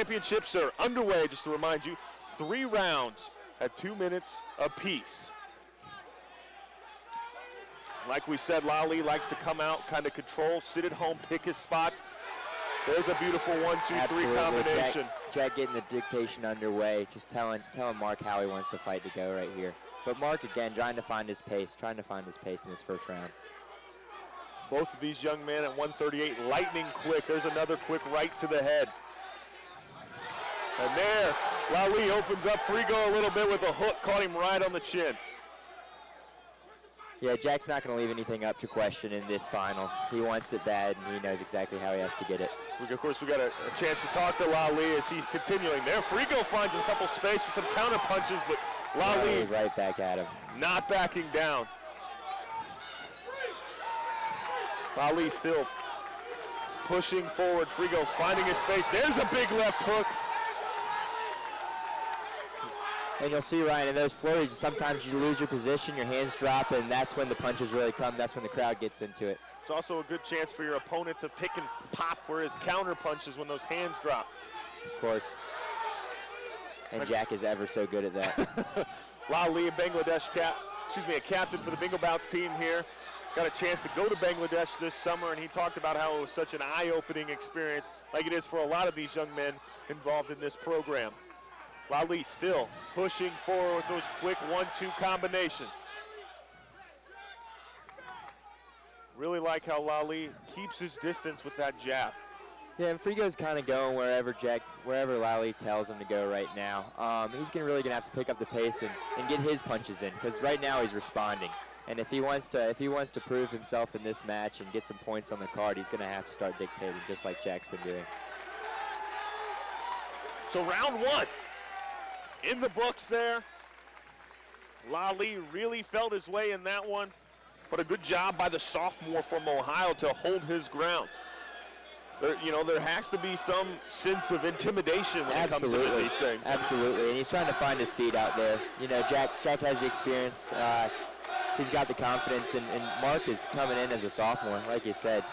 championships are underway. Just to remind you, 3 rounds at 2 minutes apiece. Like we said, Lally likes to come out, kind of control, sit at home, pick his spots. There's a beautiful 1-2-3 combination. Jack getting the dictation underway, just telling Mark how he wants the fight to go right here. But Mark, again, trying to find his pace in this first round. Both of these young men at 138, lightning quick. There's another quick right to the head. And there, Lally opens up Frigo a little bit with a hook, caught him right on the chin. Yeah, Jack's not going to leave anything up to question in this finals. He wants it bad, and he knows exactly how he has to get it. Of course, we got a chance to talk to Lally as he's continuing there. Frigo finds a couple space for some counter punches, but Lally right back at him. Not backing down. Lally still pushing forward. Frigo finding his space. There's a big left hook. And you'll see, Ryan, in those flurries, sometimes you lose your position, your hands drop, and that's when the punches really come. That's when the crowd gets into it. It's also a good chance for your opponent to pick and pop for his counter punches when those hands drop. Of course. And Jack is ever so good at that. Lally, a Bangladesh a captain for the Bengal Bouts team here. Got a chance to go to Bangladesh this summer, and he talked about how it was such an eye-opening experience, like it is for a lot of these young men involved in this program. Lally still pushing forward with those quick 1-2 combinations. Really like how Lally keeps his distance with that jab. Yeah, and Frigo's kind of going wherever Lally tells him to go right now. He's really gonna have to pick up the pace and get his punches in, because right now he's responding. And if he wants to prove himself in this match and get some points on the card, he's gonna have to start dictating, just like Jack's been doing. So round 1 in the books there. Lally really felt his way in that one, but a good job by the sophomore from Ohio to hold his ground. There has to be some sense of intimidation when it comes to these things. Absolutely, and he's trying to find his feet out there. Jack has the experience. He's got the confidence, and Mark is coming in as a sophomore, like you said.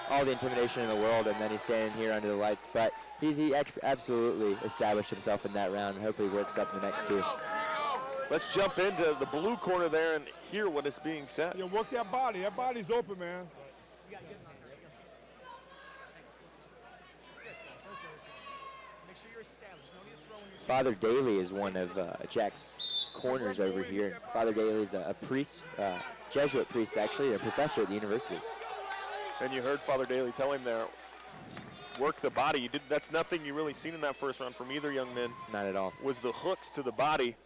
All the intimidation in the world, and then he's standing here under the lights. But he absolutely established himself in that round, and hopefully works up in the next 2. Let's jump into the blue corner there and hear what is being said. Yeah, work that body. That body's open, man. Father Daly is one of Jack's corners over here. Father Daly is a priest, Jesuit priest actually, a professor at the university. And you heard Father Daly tell him there, work the body. That's nothing you really seen in that first round from either young man. Not at all. Was the hooks to the body.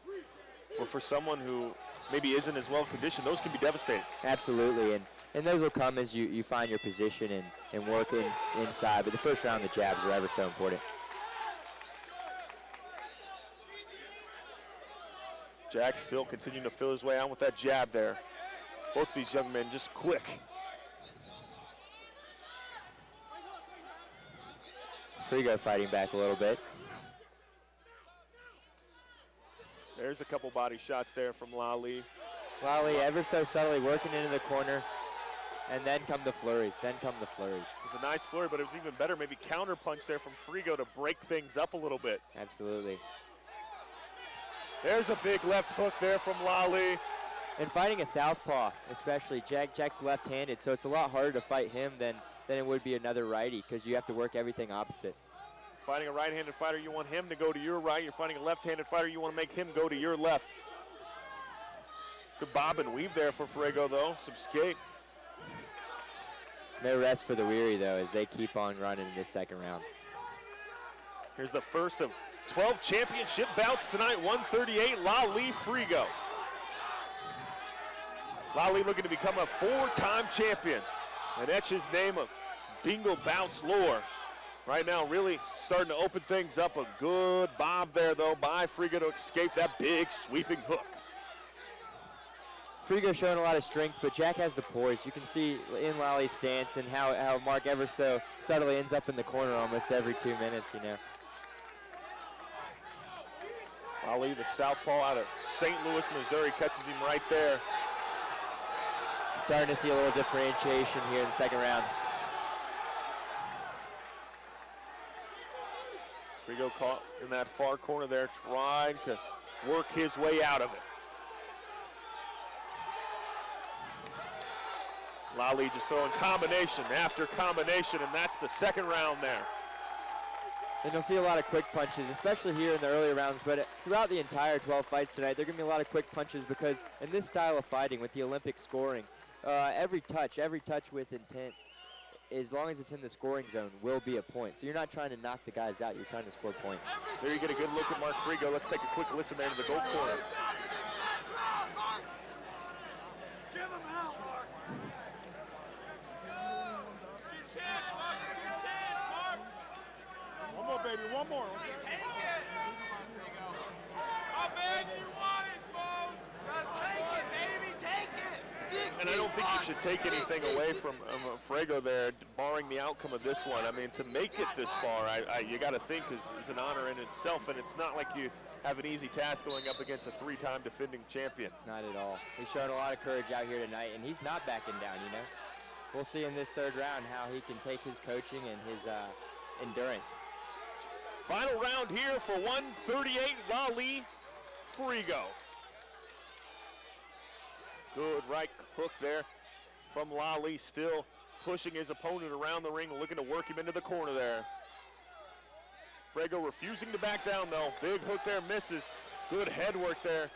Well, for someone who maybe isn't as well conditioned, those can be devastating. Absolutely, and those will come as you find your position and work inside. But the first round, the jabs are ever so important. Jack still continuing to fill his way out with that jab there. Both these young men just quick. Frigo fighting back a little bit. There's a couple body shots there from Lally. Lally ever so subtly working into the corner, and then come the flurries, It was a nice flurry, but it was even better, maybe counter punch there from Frigo to break things up a little bit. Absolutely. There's a big left hook there from Lally. And fighting a southpaw, especially, Jack's left-handed, so it's a lot harder to fight him than it would be another righty, because you have to work everything opposite. Fighting a right-handed fighter, you want him to go to your right. You're fighting a left-handed fighter, you want to make him go to your left. Good bob and weave there for Frigo, though. Some skate. No rest for the weary, though, as they keep on running in this second round. Here's the first of 12 championship bouts tonight, 138, Lally Frigo. Lally looking to become a 4-time champion and etch his name of Bengal Bouts lore. Right now, really starting to open things up. A good bob there, though, by Frigo to escape that big sweeping hook. Frigo showing a lot of strength, but Jack has the poise. You can see in Lally's stance and how Mark ever so subtly ends up in the corner almost every 2 minutes, Lally, the southpaw out of St. Louis, Missouri, catches him right there. Starting to see a little differentiation here in the second round. Frigo caught in that far corner there, trying to work his way out of it. Lally just throwing combination after combination, and that's the second round there. And you'll see a lot of quick punches, especially here in the early rounds, but throughout the entire 12 fights tonight, there are going to be a lot of quick punches because in this style of fighting with the Olympic scoring, every touch with intent, as long as it's in the scoring zone, will be a point. So you're not trying to knock the guys out, you're trying to score points. There you get a good look at Mark Frigo. Let's take a quick listen there to the goal corner. Give him out, Mark. It's your chance, Mark. It's your chance, Mark. One more, baby, one more. Take it. How bad do you want it, Spose? Take it, baby. Take it. And I don't think you should take anything away from Frigo there, barring the outcome of this one. I mean, to make it this far, you got to think is an honor in itself, and it's not like you have an easy task going up against a three-time defending champion. Not at all. He's showing a lot of courage out here tonight, and he's not backing down, you know. We'll see in this third round how he can take his coaching and his endurance. Final round here for 138, Lally Frigo. Good right hook there from Lally, still pushing his opponent around the ring, looking to work him into the corner there. Frigo refusing to back down though. Big hook there, misses. Good head work there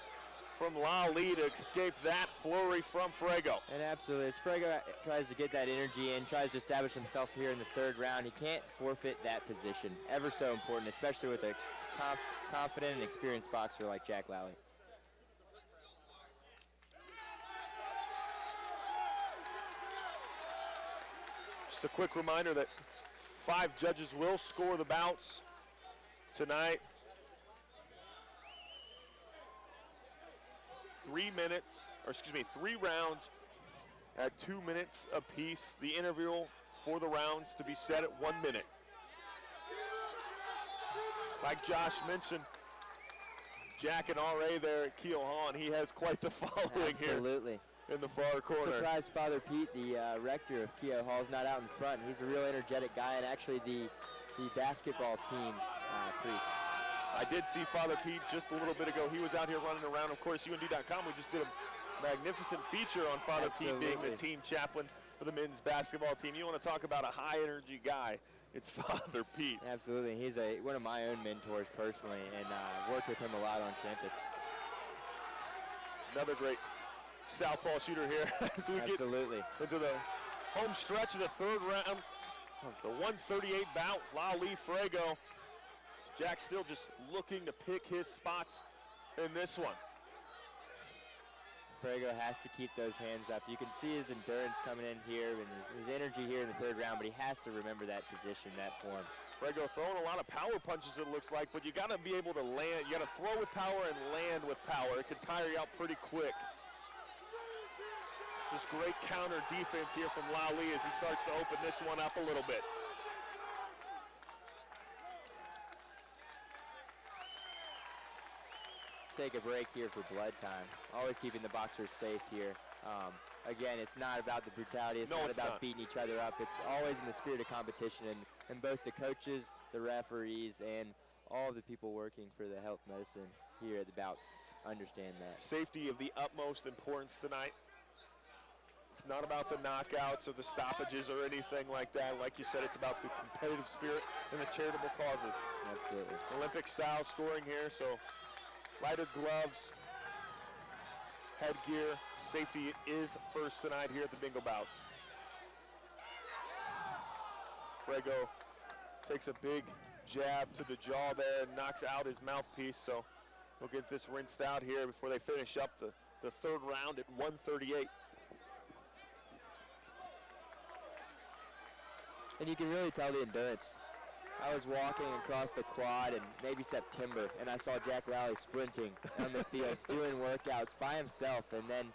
from Lally to escape that flurry from Frigo. And absolutely, as Frigo tries to get that energy in, tries to establish himself here in the third round, he can't forfeit that position. Ever so important, especially with a confident and experienced boxer like Jack Lally. Just a quick reminder that 5 judges will score the bouts tonight. 3 rounds at 2 minutes apiece. The interval for the rounds to be set at 1 minute. Like Josh mentioned, Jack and R.A. there at Keohane, he has quite the following Absolutely. Here in the far corner. Surprised Father Pete, the rector of Keogh Hall, is not out in front. He's a real energetic guy, and actually the basketball team's priest. I did see Father Pete just a little bit ago. He was out here running around. Of course, UND.com, we just did a magnificent feature on Father Pete being the team chaplain for the men's basketball team. You want to talk about a high-energy guy, it's Father Pete. Absolutely. He's one of my own mentors personally, and worked with him a lot on campus. Another great southpaw shooter here as we get into the home stretch of the third round of the 138 bout. Lally Frigo. Jack still just looking to pick his spots in this one. Frigo has to keep those hands up. You can see his endurance coming in here and his energy here in the third round, but he has to remember that position, that form. Frigo throwing a lot of power punches, it looks like, but you got to be able to land. You got to throw with power and land with power. It can tire you out pretty quick. Just great counter defense here from Lally as he starts to open this one up a little bit. Take a break here for blood time. Always keeping the boxers safe here. Again, it's not about the brutality. It's not about beating each other up. It's always in the spirit of competition, and both the coaches, the referees, and all of the people working for the health medicine here at the bouts understand that. Safety of the utmost importance tonight. It's not about the knockouts or the stoppages or anything like that. Like you said, it's about the competitive spirit and the charitable causes. Absolutely. Olympic style scoring here, so lighter gloves, headgear, safety is first tonight here at the Bengal Bouts. Frigo takes a big jab to the jaw there and knocks out his mouthpiece, so we'll get this rinsed out here before they finish up the third round at 138. And you can really tell the endurance. I was walking across the quad in maybe September, and I saw Jack Lally sprinting on the fields, doing workouts by himself, and then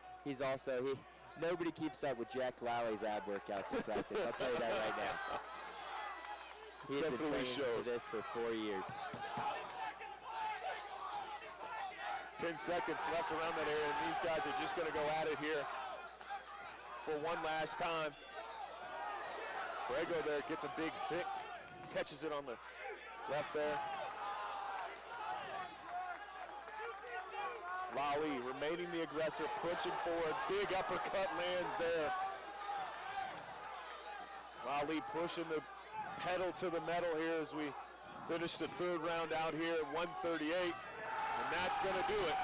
nobody keeps up with Jack Lally's ab workouts in practice. I'll tell you that right now. He has been training for this for 4 years. 10 seconds left around that area, and these guys are just going to go at it here for one last time. Frigo there gets a big pick, catches it on the left there. Lally remaining the aggressor, pushing forward. Big uppercut lands there. Lally pushing the pedal to the metal here as we finish the third round out here at 138. And that's going to do it.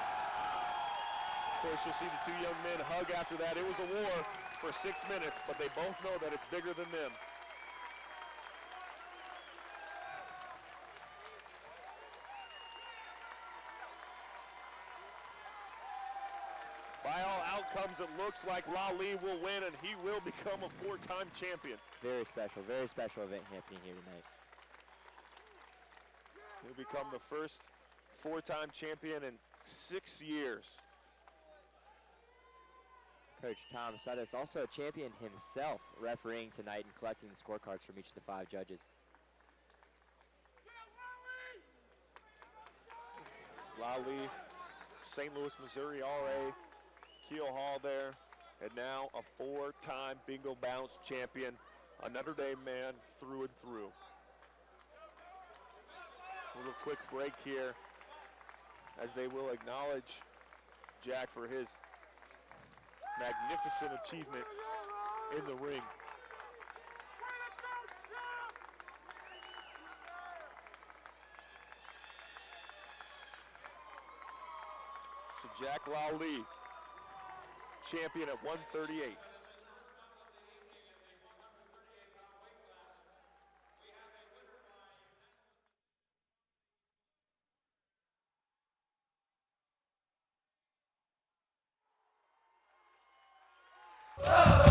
Of course, you'll see the two young men hug after that. It was a war for 6 minutes, but they both know that it's bigger than them. By all outcomes, it looks like Lally will win, and he will become a 4-time champion. Very special event happening here tonight. He'll become the first 4-time champion in 6 years. Coach Tom Suddas, also a champion himself, refereeing tonight and collecting the scorecards from each of the 5 judges. Lally, St. Louis, Missouri, RA, Keel Hall there, and now a 4-time Bengal Bouts champion, a Notre Dame man through and through. A little quick break here as they will acknowledge Jack for his magnificent achievement in the ring. So Jack Lally, champion at 138. Whoa!